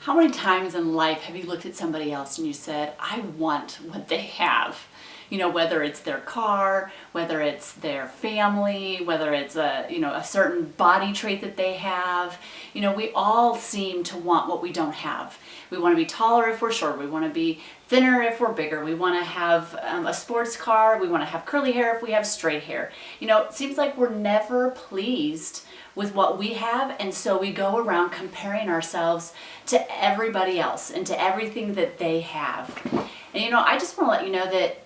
How many times in life have you looked at somebody else and you said, I want what they have? You know, whether it's their car, whether it's their family, whether it's a certain body trait that they have. You know, we all seem to want what we don't have. We want to be taller if we're short. We want to be thinner if we're bigger. We want to have a sports car. We want to have curly hair if we have straight hair. You know, it seems like we're never pleased with what we have, and so we go around comparing ourselves to everybody else and to everything that they have. And you know, I just want to let you know that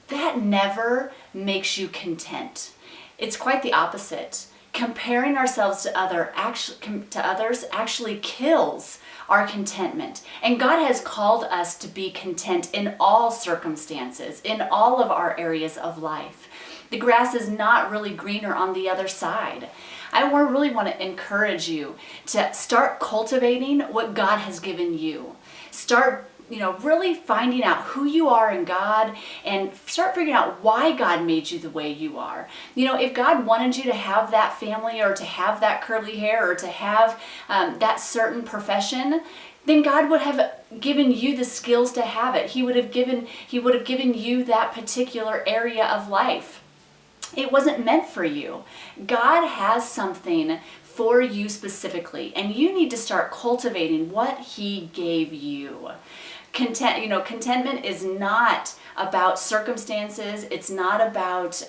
that never makes you content. It's quite the opposite. Comparing ourselves to others actually kills our contentment. And God has called us to be content in all circumstances, in all of our areas of life. The grass is not really greener on the other side. I really want to encourage you to start cultivating what God has given you. Start, really finding out who you are in God and start figuring out why God made you the way you are. You know, if God wanted you to have that family or to have that curly hair or to have that certain profession, then God would have given you the skills to have it. He would have given you that particular area of life. It wasn't meant for you. God has something for you specifically, and you need to start cultivating what He gave you. Contentment is not about circumstances. It's not about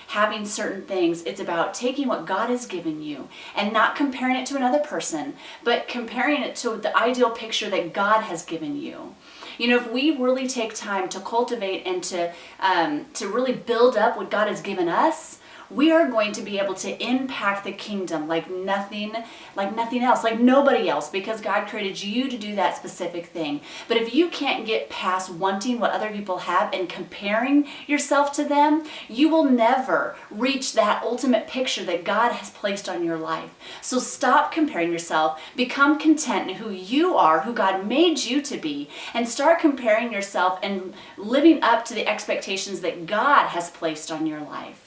having certain things. It's about taking what God has given you and not comparing it to another person, but comparing it to the ideal picture that God has given you. You know, if we really take time to cultivate and to really build up what God has given us, we are going to be able to impact the kingdom like nothing else, like nobody else, because God created you to do that specific thing. But if you can't get past wanting what other people have and comparing yourself to them, you will never reach that ultimate picture that God has placed on your life. So stop comparing yourself, become content in who you are, who God made you to be, and start comparing yourself and living up to the expectations that God has placed on your life.